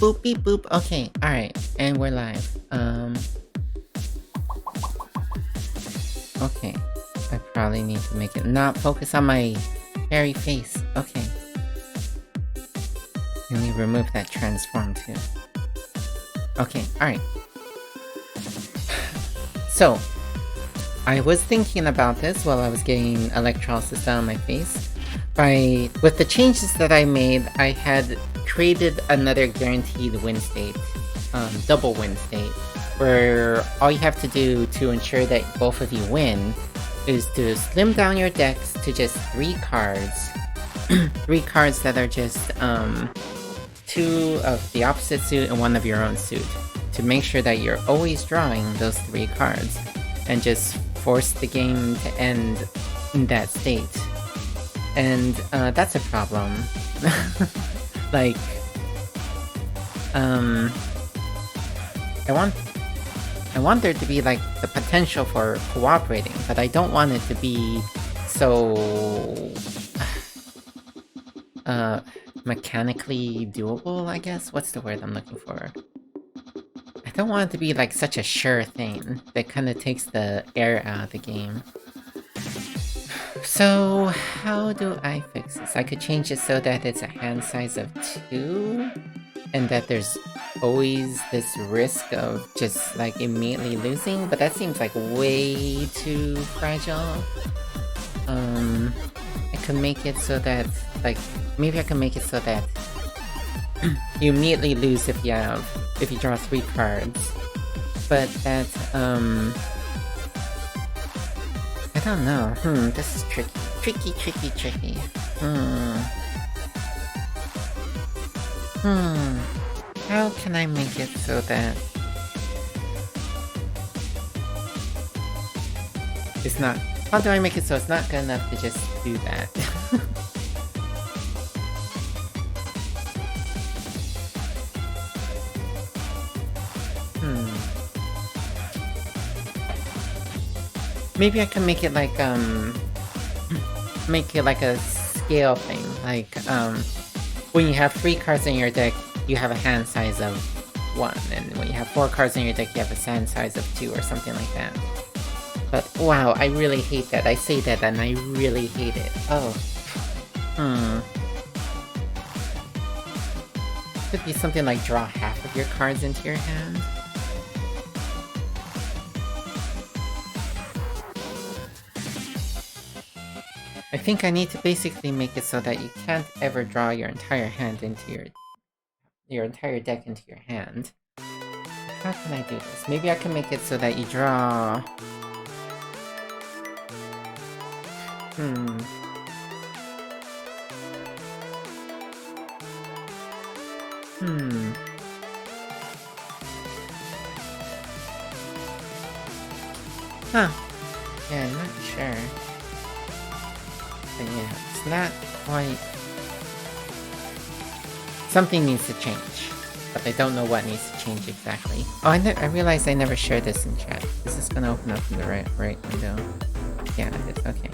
boop, beep, boop. Okay, alright. And we're live. Okay. I probably need to make it not focus on my hairy face. Okay. Let me remove that transform too. Okay, alright. So, I was thinking about this while I was getting electrolysis down my face. With the changes that I made, I had created another guaranteed win state, double win state, where all you have to do to ensure that both of you win is to slim down your decks to just 3 cards. 3 cards that are just 2 of the opposite suit and 1 of your own suit, to make sure that you're always drawing those 3 cards, and just force the game to end in that state. And that's a problem. Like, I want there to be like the potential for cooperating, but I don't want it to be so mechanically doable, I guess? What's the word I'm looking for? I don't want it to be like such a sure thing that kind of takes the air out of the game. So, how do I fix this? I could change it so that it's a hand size of 2, and that there's always this risk of just like immediately losing, but that seems like way too fragile. I could make it so that, like, maybe I can make it so that you immediately lose if you draw 3 cards, but that, I don't know. This is tricky. Tricky. How can I make it so that it's not... How do I make it so it's not good enough to just do that? Maybe I can make it like, make it like a scale thing. Like, when you have 3 cards in your deck, you have a hand size of 1. And when you have 4 cards in your deck, you have a hand size of 2 or something like that. But wow, I really hate that. I say that and I really hate it. Oh. Could be something like draw half of your cards into your hand. I think I need to basically make it so that you can't ever draw your entire hand into your entire deck into your hand. How can I do this? Maybe I can make it so that you draw... Huh. Yeah, I'm not sure. But yeah, it's not quite... Something needs to change, but I don't know what needs to change exactly. Oh, I realized I never shared this in chat. Is this gonna open up in the right window? Yeah, it is. Okay.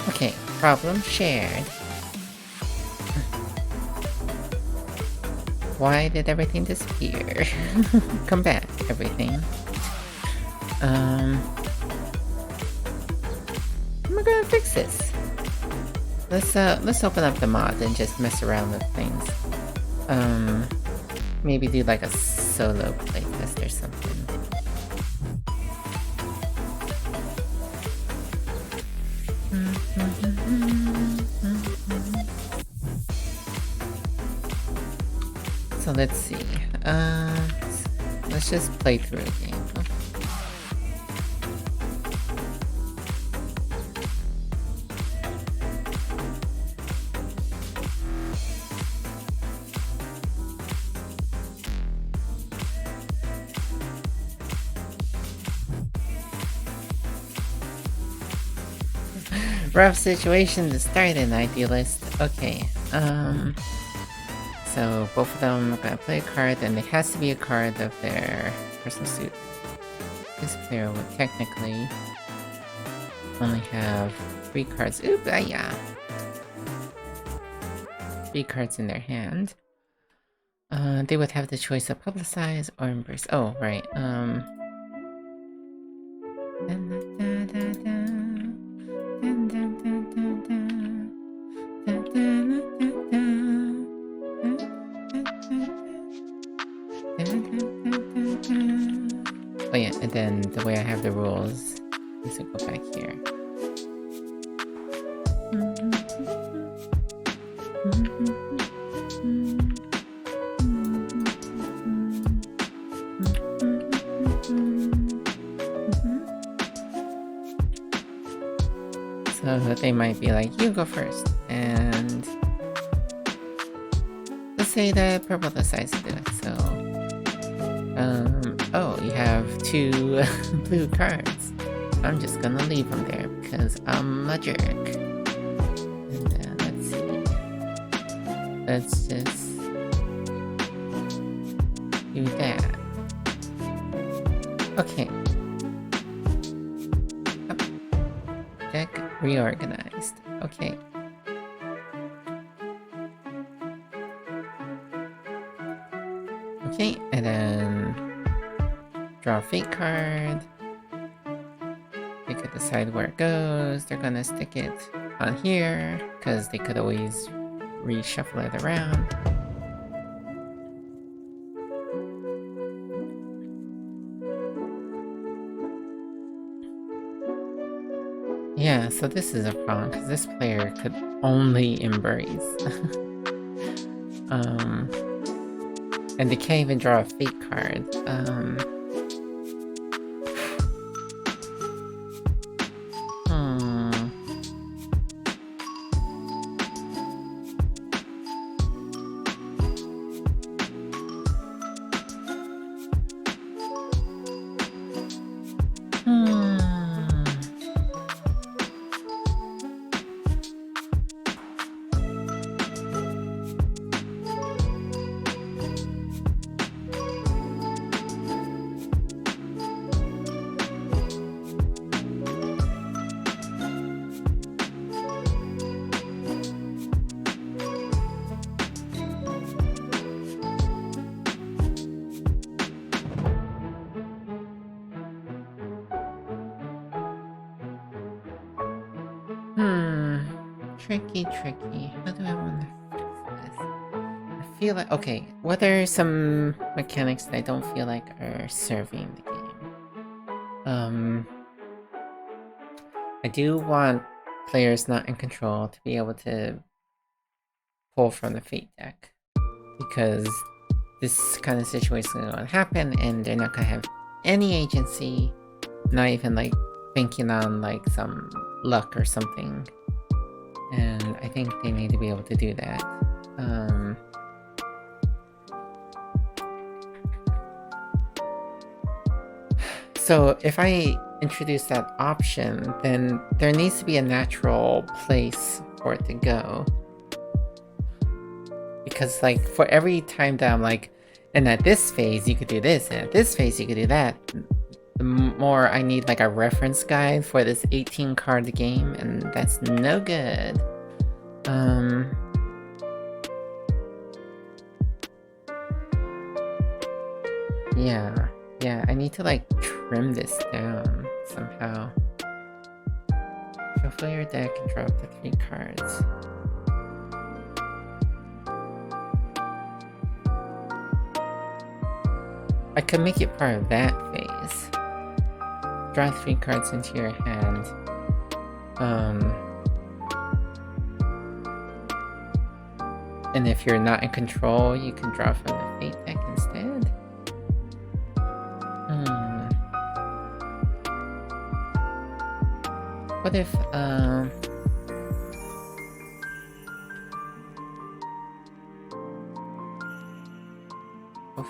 Okay, problem shared. Why did everything disappear? Come back, everything. How am I gonna fix this? Let's open up the mod and just mess around with things. Maybe do like a solo playtest or something. So let's see. Let's just play through a game. Rough situation to start an idealist. Okay, so both of them are gonna play a card, and it has to be a card of their personal suit. This player would technically only have 3 cards. Oop, yeah. 3 cards in their hand. They would have the choice of publicize or embrace. Oh, right. Oh yeah, and then the way I have the rules is to go back here. So they might be like, you go first, and let's say that purple decides to do it, so oh, you have 2 blue cards. I'm just gonna leave them there because I'm a jerk. And then let's see. Let's just do that. Okay. Deck reorganized. Okay. Okay, and then draw a fate card. They could decide where it goes. They're gonna stick it on here, because they could always reshuffle it around. Yeah, so this is a problem, because this player could only embrace. And they can't even draw a fate card. Tricky. How do I want to fix this? I feel like... Okay, what are some mechanics that I don't feel like are serving the game? I do want players not in control to be able to pull from the fate deck. Because this kind of situation is going to happen, and they're not going to have any agency. Not even, like, banking on, like, some luck or something. And I think they need to be able to do that. So if I introduce that option, then there needs to be a natural place for it to go. Because, like, for every time that I'm like, and at this phase you could do this, and at this phase you could do that, the more I need like a reference guide for this 18 card game, and that's no good. Yeah, I need to like trim this down somehow. Shuffle your deck and drop the 3 cards. I could make it part of that phase. Draw 3 cards into your hand. And if you're not in control, you can draw from the Fate deck instead. What if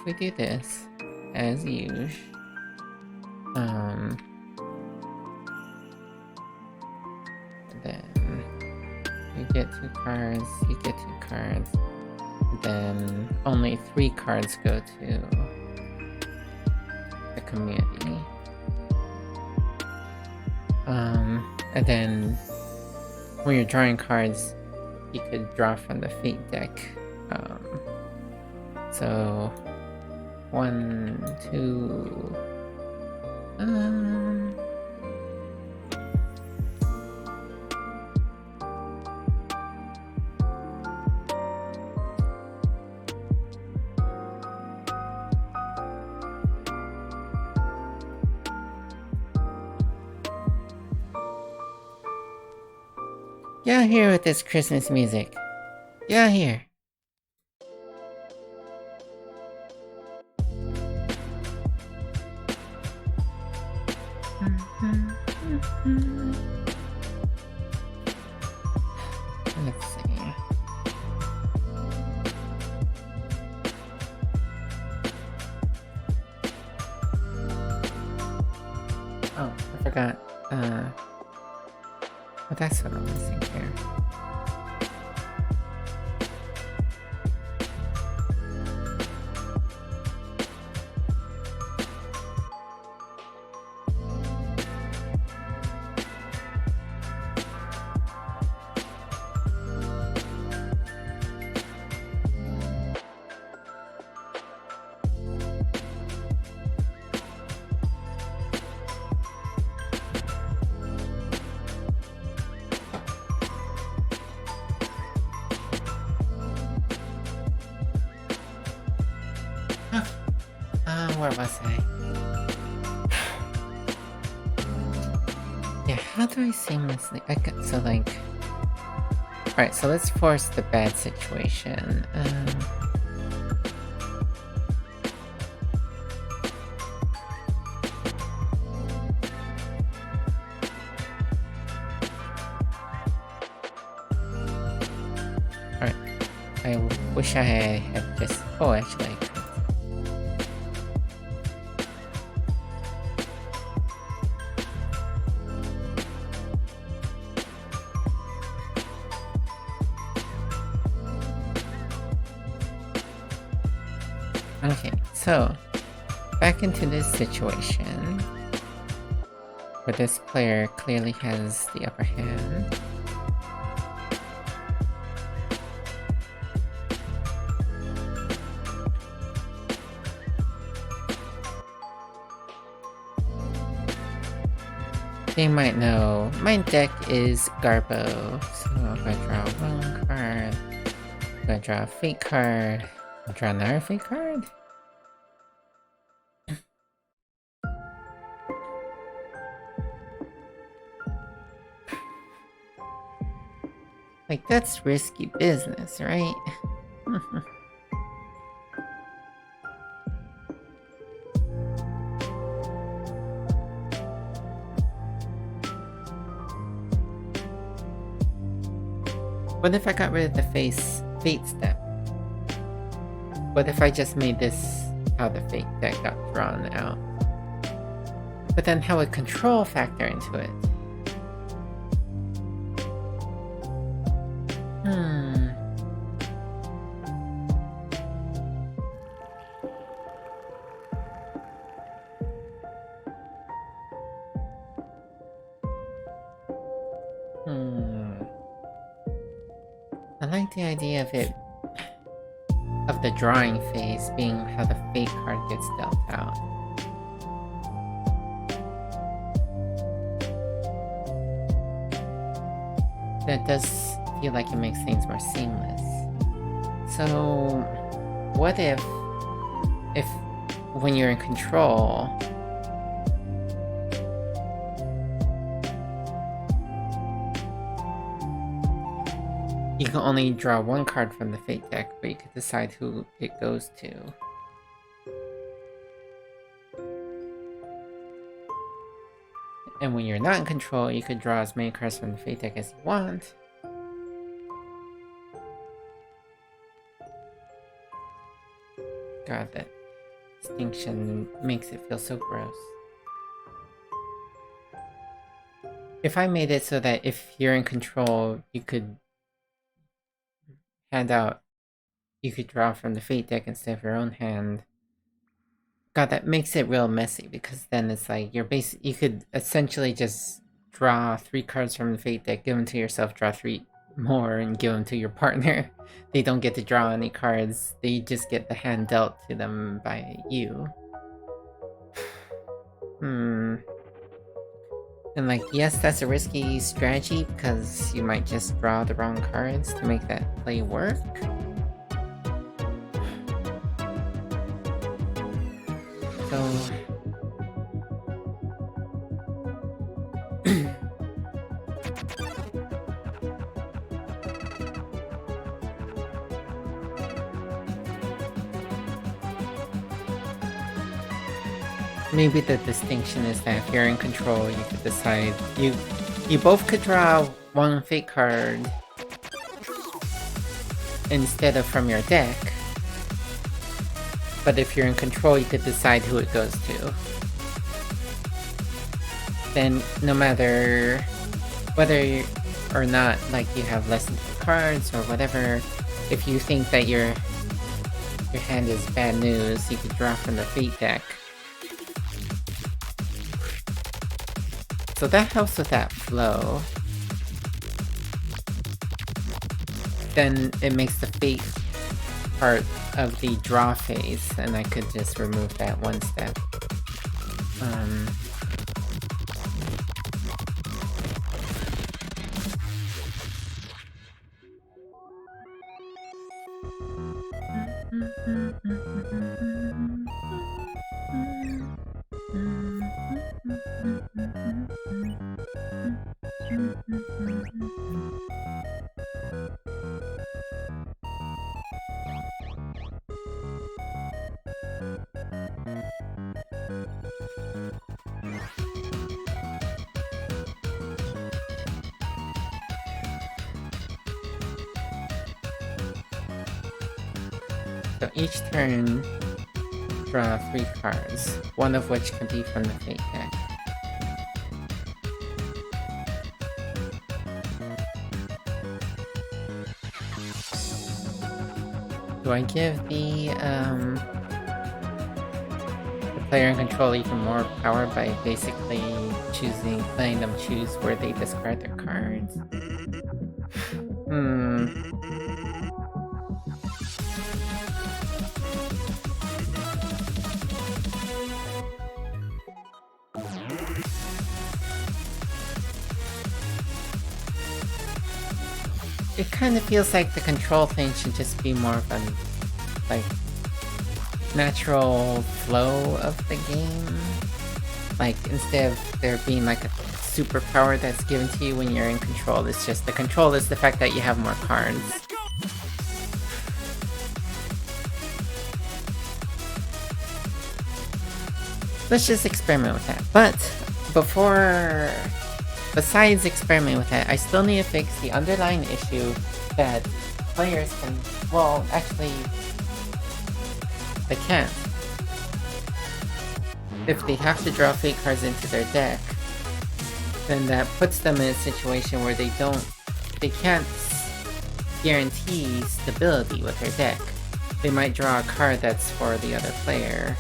we do this, as usual? Then you get 2 cards, you get 2 cards. Then only 3 cards go to the community. And then when you're drawing cards, you could draw from the Fate deck. So 1, 2. Get out here with this Christmas music. Get out here. Let's see. Oh, I forgot. Well, that's what I'm missing here. Where was I? Yeah, how do I seamlessly... so like... Alright, so let's force the bad situation. Alright, I wish I had just... Oh, actually I could. Okay, so back into this situation where this player clearly has the upper hand. They might know my deck is Garbo, so if I draw one card, if I draw a Fate card, I'll draw another Fate card. Like, that's risky business, right? What if I got rid of the Fate step? What if I just made this how the Fate deck got drawn out? But then how would control factor into it? I like the idea of it, of the drawing phase being how the fate card gets dealt out. That does feel like it makes things more seamless. So, what if when you're in control, you can only draw one card from the fate deck, but you can decide who it goes to. And when you're not in control, you could draw as many cards from the fate deck as you want. God, that distinction makes it feel so gross. If I made it so that if you're in control, you could you could draw from the fate deck instead of your own hand. God, that makes it real messy, because then it's like you could essentially just draw 3 cards from the fate deck, give them to yourself, draw 3 more, and give them to your partner. They don't get to draw any cards, they just get the hand dealt to them by you. And like, yes, that's a risky strategy, because you might just draw the wrong cards to make that play work. So... maybe the distinction is that if you're in control, you could decide... You both could draw one fate card instead of from your deck. But if you're in control, you could decide who it goes to. Then, no matter whether or not, like, you have less than 2 cards or whatever, if you think that your hand is bad news, you could draw from the fate deck. So that helps with that flow. Then it makes the fate part of the draw phase, and I could just remove that one step. So each turn, draw 3 cards, one of which can be from the fate deck. Do I give the player in control even more power by basically letting them choose where they discard their cards? It kind of feels like the control thing should just be more of a, like, natural flow of the game. Like, instead of there being like a superpower that's given to you when you're in control, it's just the control is the fact that you have more cards. Let's just experiment with that. But besides experimenting with that, I still need to fix the underlying issue that players can, well, actually, they can't. If they have to draw fate cards into their deck, then that puts them in a situation where they can't guarantee stability with their deck. They might draw a card that's for the other player.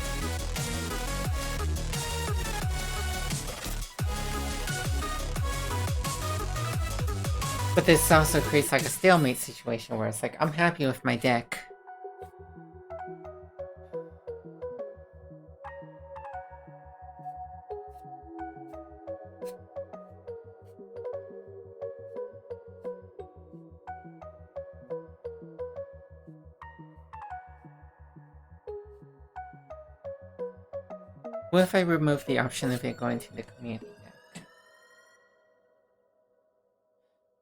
But this also creates like a stalemate situation where it's like, I'm happy with my deck. What if I remove the option of it going to the community deck?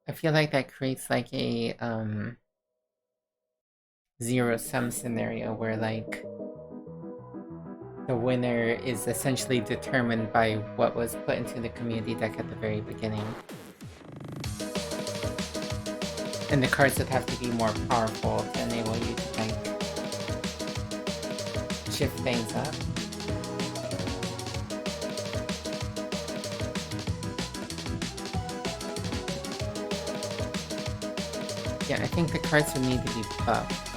I feel like that creates like a zero-sum scenario where like the winner is essentially determined by what was put into the community deck at the very beginning. And the cards would have to be more powerful to enable you to like shift things up. Yeah, I think the cards would need to be buffed.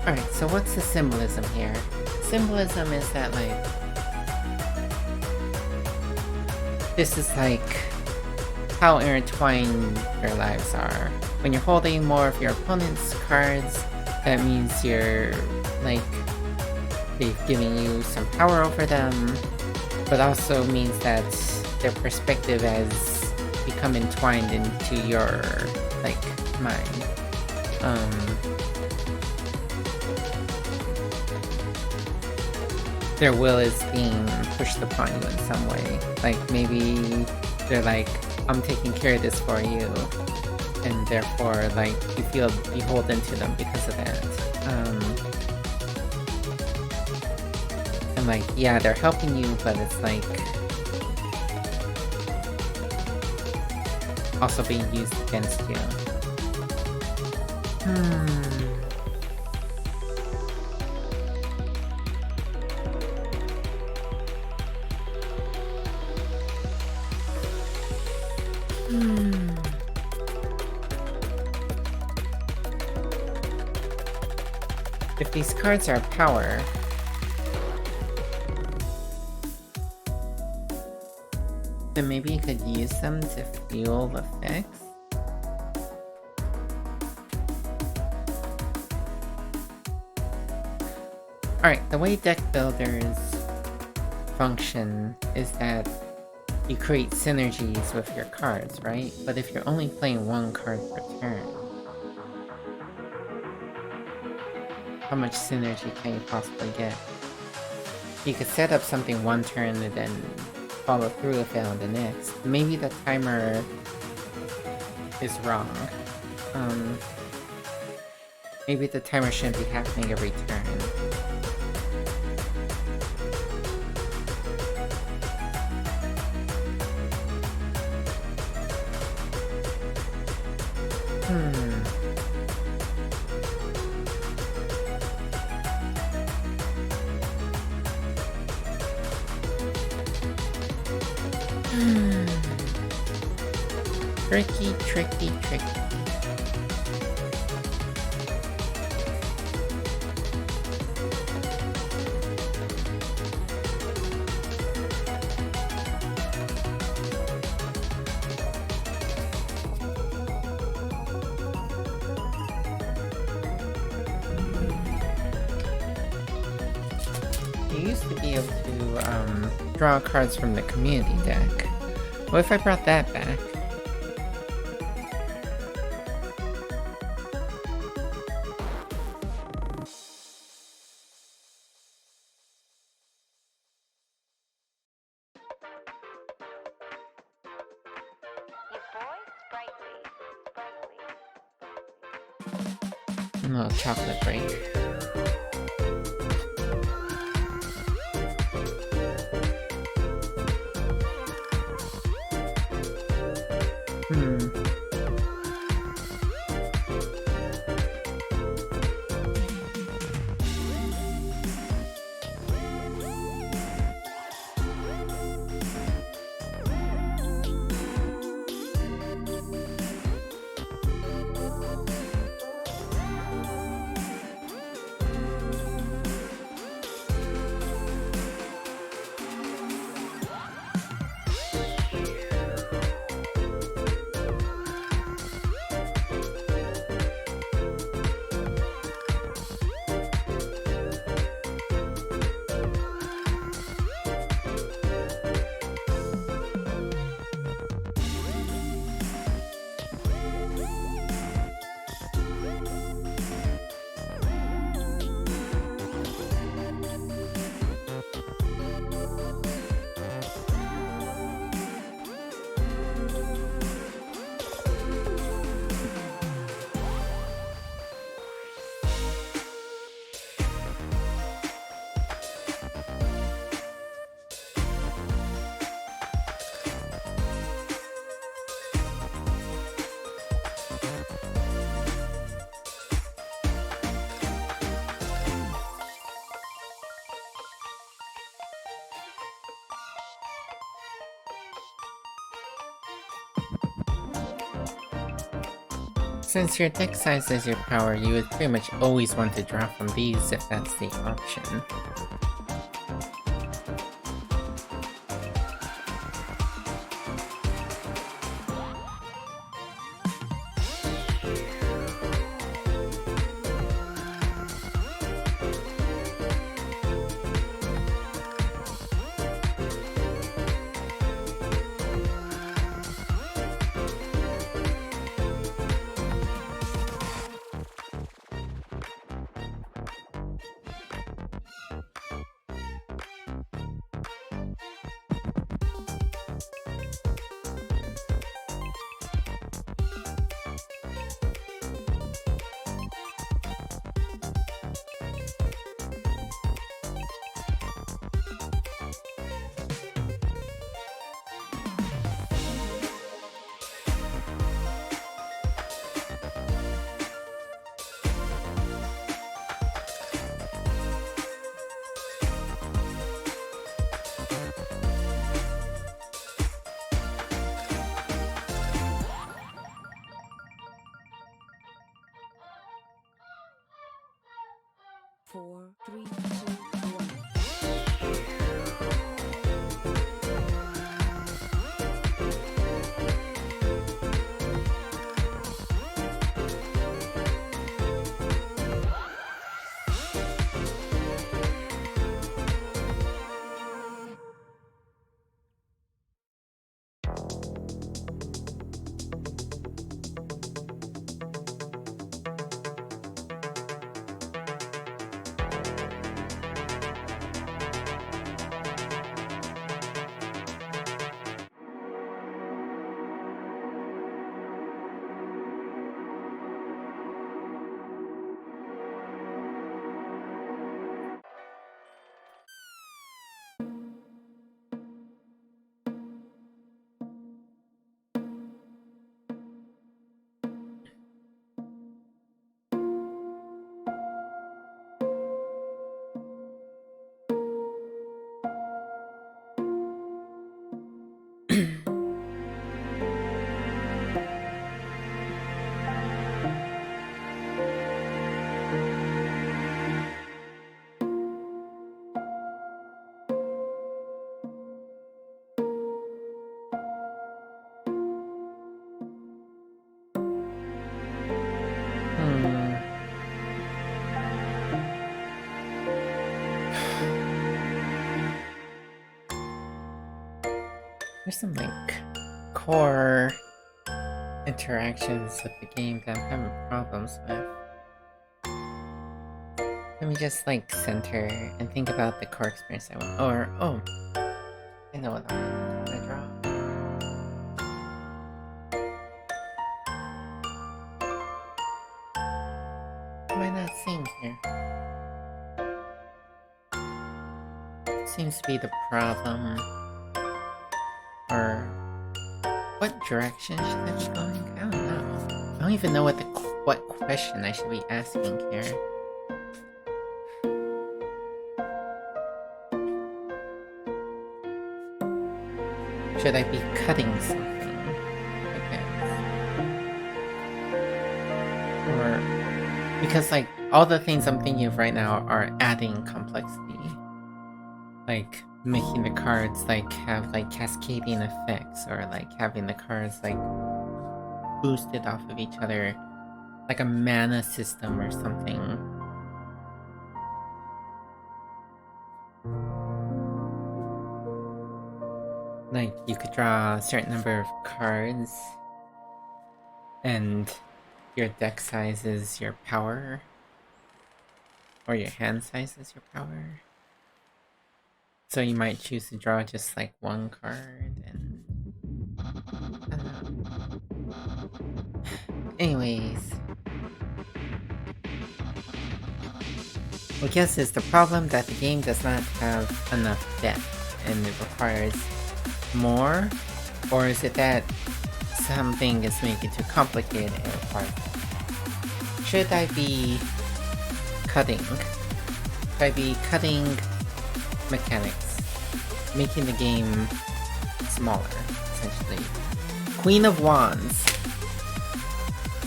Alright, so what's the symbolism here? Symbolism is that, like, this is like how intertwined your lives are. When you're holding more of your opponent's cards, that means you're, like, they've given you some power over them, but also means that their perspective has become entwined into your, like, mind. Their will is being pushed upon you in some way. Like, maybe they're like, I'm taking care of this for you, and therefore, like, you feel beholden to them because of that. And like, yeah, they're helping you, but it's like also being used against you. If these cards are power, then maybe you could use them to fuel effects? Alright, the way deck builders function is that you create synergies with your cards, right? But if you're only playing one card per turn, how much synergy can you possibly get? You could set up something one turn and then follow through with it on the next. Maybe the timer is wrong. Maybe the timer shouldn't be happening every turn. Tricky, tricky, tricky. You used to be able to draw cards from the community deck. What if I brought that back? A little chocolate break. Since your deck size is your power, you would pretty much always want to draw from these if that's the option. Four, three, two, one. There's some like core interactions with the game that I'm having problems with. Let me just like center and think about the core experience I want. Or, oh, I know what I'm gonna draw. What am I not seeing here? Seems to be the problem. Or what direction should I be going? I don't know. I don't even know what question I should be asking here. Should I be cutting something? I guess. Or because like all the things I'm thinking of right now are adding complexity. Like making the cards like have like cascading effects, or like having the cards like boosted off of each other, like a mana system or something. Like you could draw a certain number of cards and your deck size is your power, or your hand size is your power. So you might choose to draw just like one card and... I don't know. Anyways. I guess it's the problem that the game does not have enough depth and it requires more? Or is it that something is making it too complicated and requires... Should I be cutting? Should I be cutting mechanics, making the game smaller, essentially? Queen of Wands.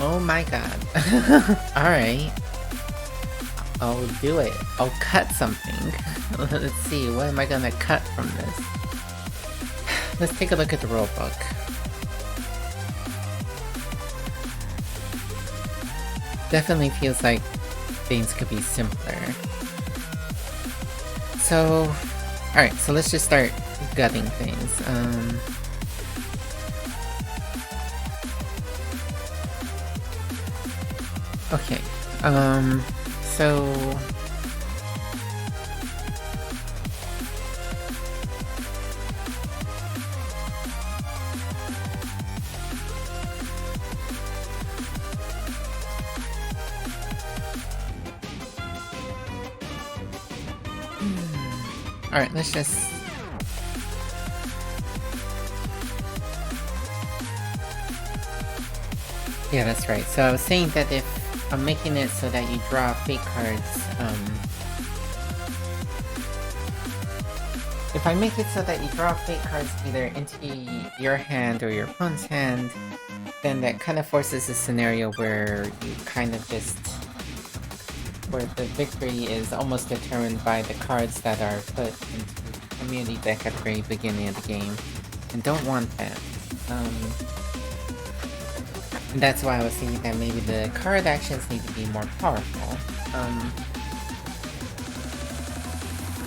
Oh my god. Alright. I'll do it. I'll cut something. Let's see, what am I gonna cut from this? Let's take a look at the rulebook. Definitely feels like things could be simpler. So, alright, so let's just start gutting things. Okay, so... Alright, let's just... Yeah, that's right. So I was saying that if I'm making it so that you draw fate cards, if I make it so that you draw fate cards either into your hand or your opponent's hand, then that kind of forces a scenario where you kind of just... where the victory is almost determined by the cards that are put into the community deck at the very beginning of the game. And don't want that. And that's why I was thinking that maybe the card actions need to be more powerful.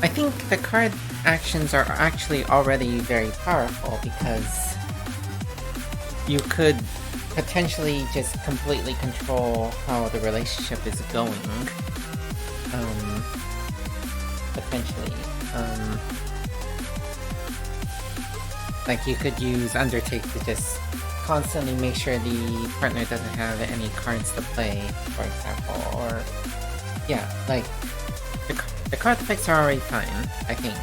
I think the card actions are actually already very powerful because you could potentially just completely control how the relationship is going. Potentially. Like you could use Undertake to just constantly make sure the partner doesn't have any cards to play, for example, or... Yeah, like, the card effects are already fine, I think.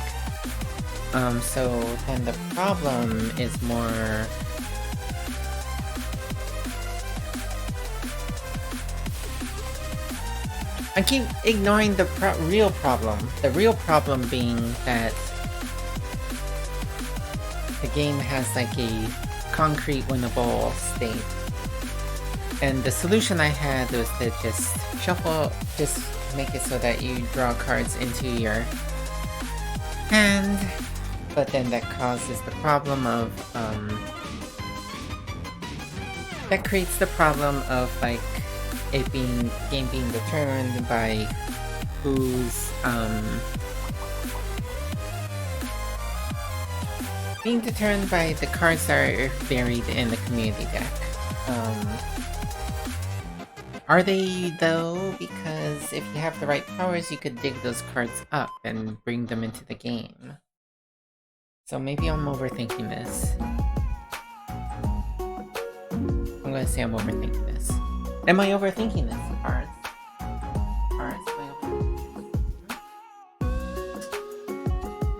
So then the problem is more... I keep ignoring the real problem. The real problem being that the game has like a concrete winnable state. And the solution I had was to just just make it so that you draw cards into your hand, but then that causes the problem of, that creates the problem of like, game being determined by who's, being determined by the cards that are buried in the community deck. Are they, though? Because if you have the right powers, you could dig those cards up and bring them into the game. So maybe I'm overthinking this. I'm gonna say I'm overthinking this. Am I overthinking this, cards? Cards, am I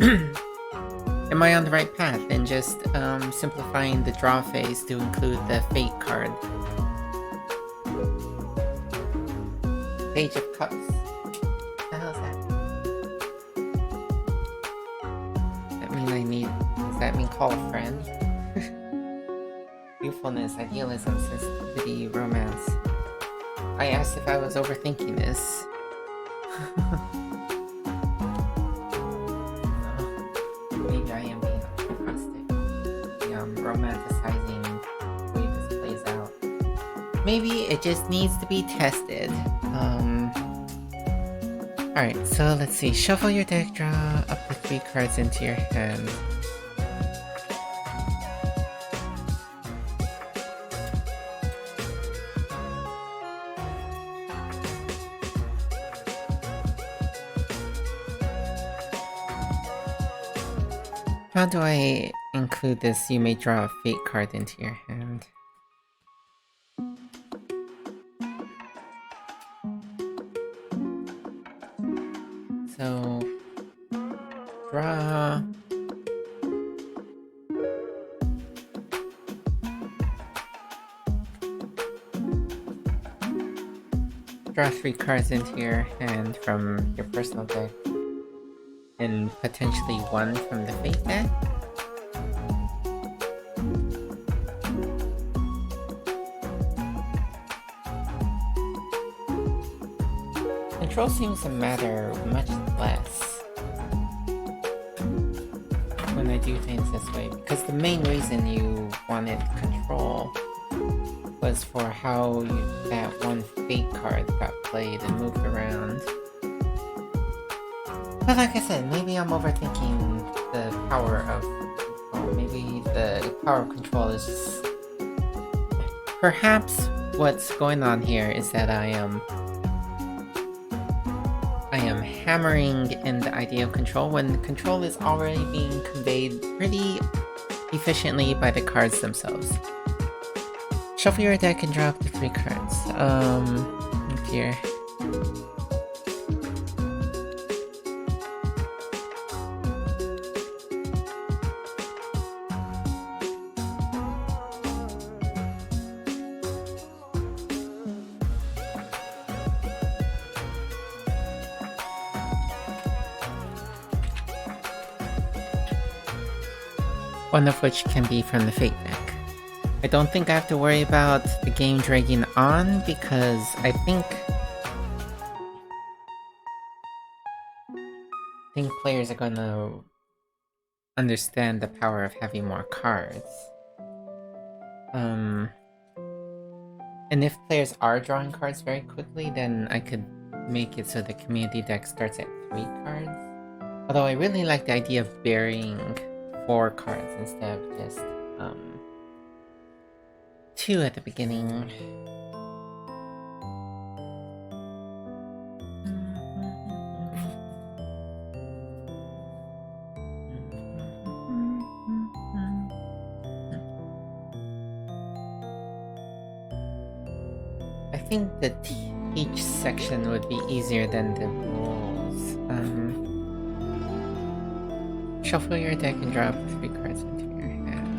overthinking? Am I on the right path in just simplifying the draw phase to include the fate card? Page of Cups. What the hell is that? Does that mean call a friend? Youthfulness, idealism, sensitivity, romance. I asked if I was overthinking this. Maybe I am being optimistic. Romanticizing the way this plays out. Maybe it just needs to be tested. Alright, so let's see. Shuffle your deck, draw up to 3 cards into your hand. How do I include this? You may draw a fate card into your hand. So, draw... Draw 3 cards into your hand from your personal deck. And potentially 1 from the fate deck? control seems to matter much less when I do things this way, because the main reason you wanted control was for how that one fate card got played and moved around. But like I said, maybe I'm overthinking the power of control. Maybe the power of control is just... Perhaps what's going on here is that I am hammering in the idea of control when control is already being conveyed pretty efficiently by the cards themselves. Shuffle your deck and drop the 3 cards. Oh dear. One of which can be from the Fate deck. I don't think I have to worry about the game dragging on because I think players are gonna understand the power of having more cards. And if players are drawing cards very quickly, then I could make it so the community deck starts at 3 cards. Although I really like the idea of burying 4 cards instead of just 2 at the beginning. I think the teach section would be easier than the rules. Shuffle your deck and drop 3 cards into your hand.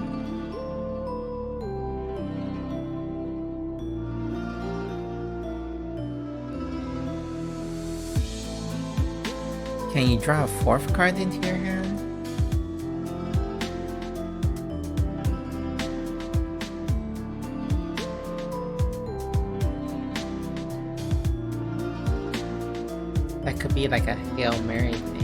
Can you draw a 4th card into your hand? That could be like a Hail Mary thing.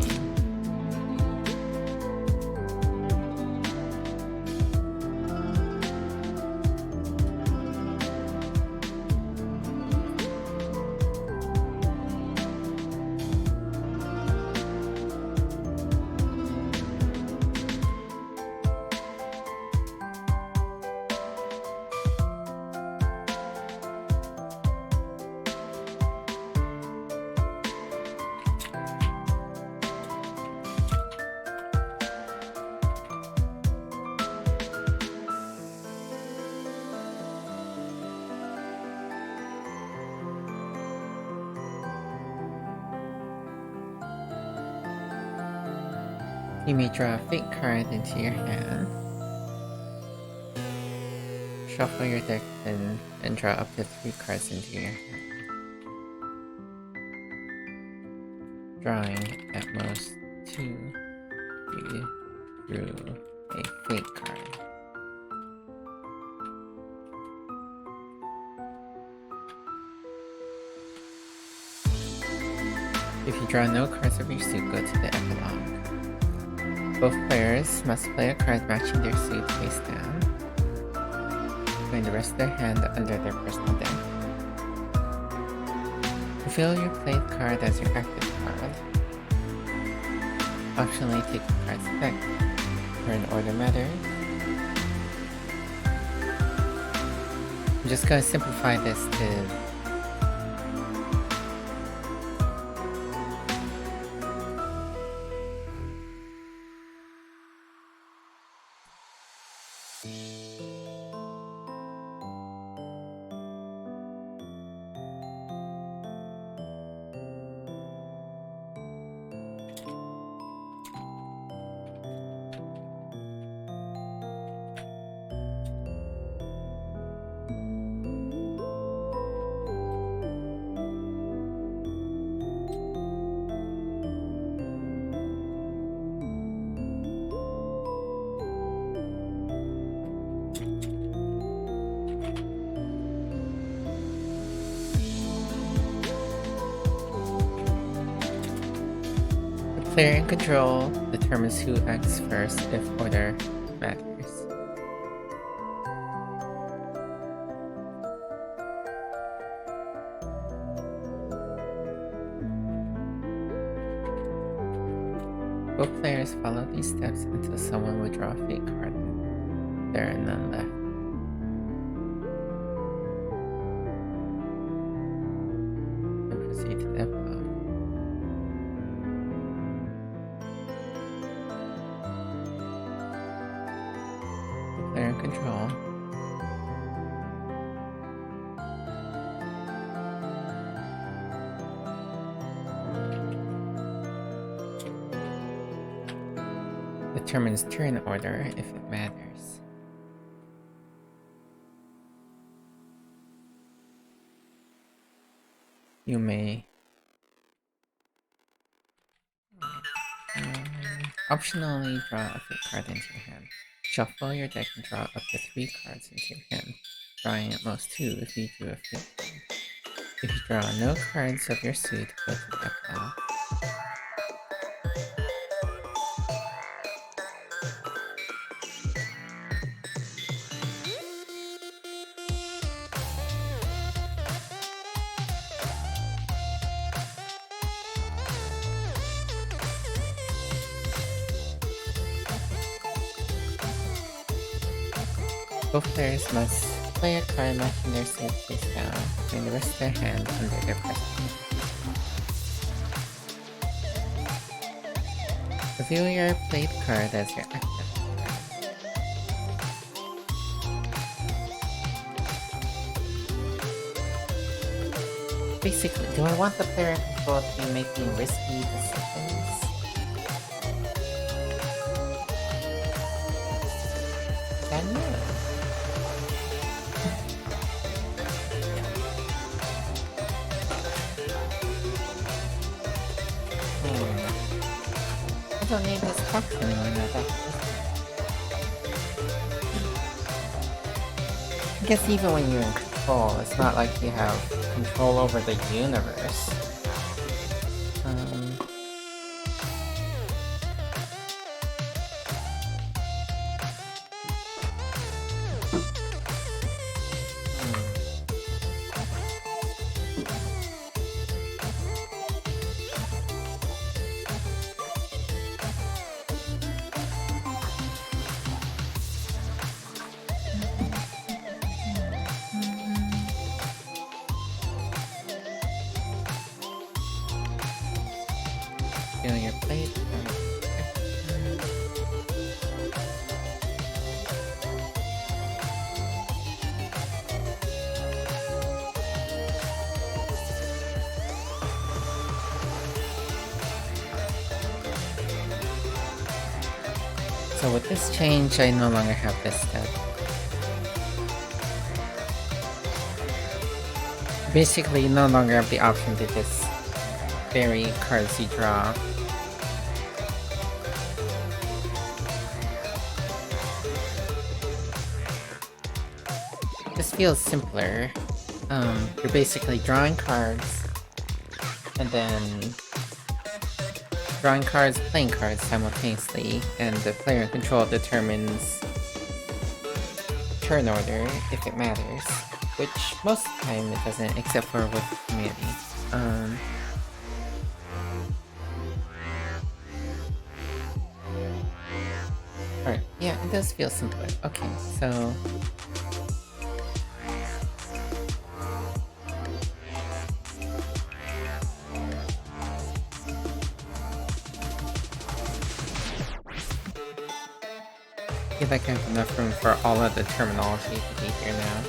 You may draw a fate card into your hand. Shuffle your deck and draw up to 3 cards into your hand. Drawing at most 2, you drew a fate card. If you draw no cards of your suit, go to the epilogue. Both players must play a card matching their suit face down, putting the rest of their hand under their personal deck. Reveal your played card as your active card. Optionally take the card's effect. For an order matter, I'm just gonna simplify this to Player in control determines who acts first if order matters. Both players follow these steps until someone would draw a fake card. There are none left. And proceed to the epilogue. The player in control determines turn order if it matters. You may optionally draw a fake card into your hand. Shuffle your deck and draw up to 3 cards into your hand, drawing at most 2 if you drew a fake card. If you draw no cards of your suit, go to the epilogue. Both players must play a card matching their suit face down, and the rest of their hand under their pressure. Reveal your played card as your active card. Basically, do I want the player in control to be making risky decisions? I know. I don't need this box anymore now. I guess even when you're in control, it's not like you have control over the universe. Feel your plate. So with this change, I no longer have this step. Basically, you no longer have the option to just vary cards you draw. This feels simpler. You're basically drawing cards, and then drawing cards, playing cards simultaneously, and the player in control determines turn order if it matters, which most of the time it doesn't, except for with community. Alright, yeah, it does feel simpler. Okay, so I feel like I have enough room for all of the terminology to be here now.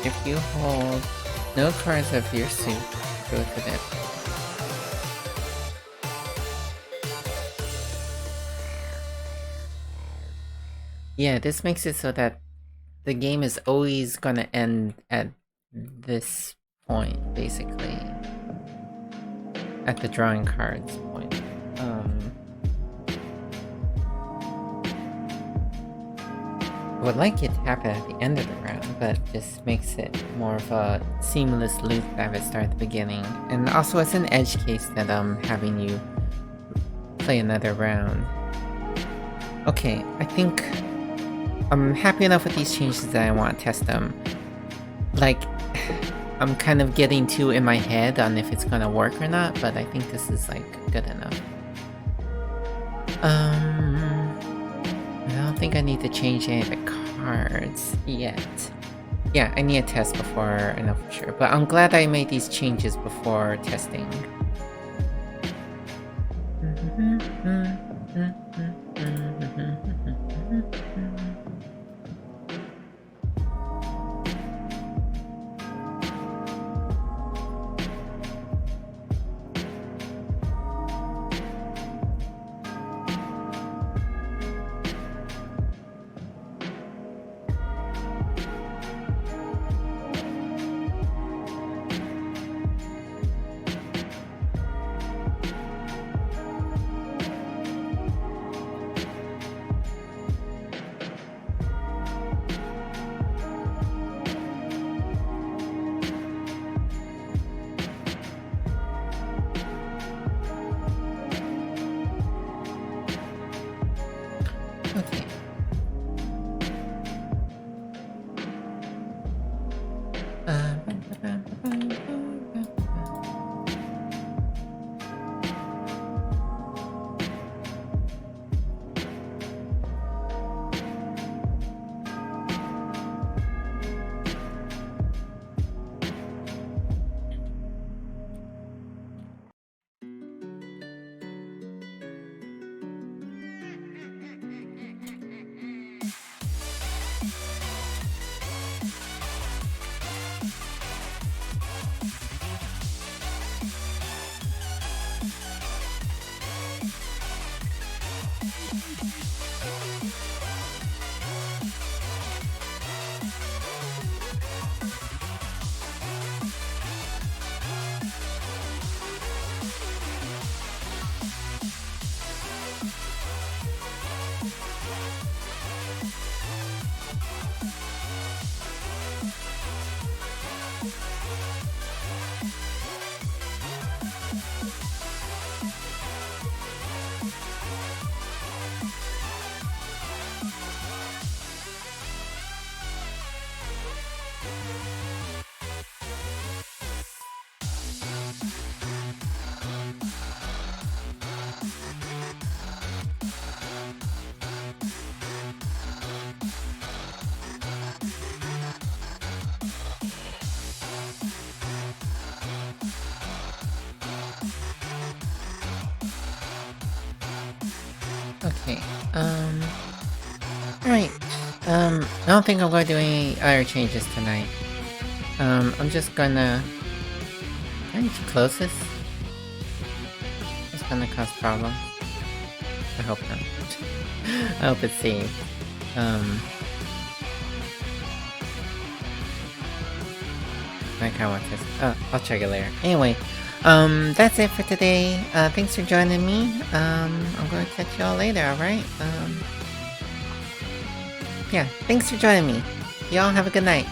If you hold no cards of your suit, go to that. Yeah, this makes it so that the game is always gonna end at this point, basically. At the drawing cards point. I would like it to happen at the end of the round, but just makes it more of a seamless loop to have it start at the beginning. And also it's an edge case that I'm having you play another round. Okay, I think I'm happy enough with these changes that I want to test them. Like, I'm kind of getting too in my head on if it's gonna work or not, but I think this is like good enough. I don't think I need to change any of the cards yet. Yeah, I need a test before I know for sure, but I'm glad I made these changes before testing. Okay. Okay, alright. I don't think I'm going to do any other changes tonight. I'm just gonna... Can I need to close this? It's gonna cause problems. I hope not. I hope it's safe. I kinda want this. Oh, I'll check it later. Anyway, that's it for today. Thanks for joining me. I'm gonna catch y'all later, alright? Yeah, thanks for joining me. Y'all have a good night.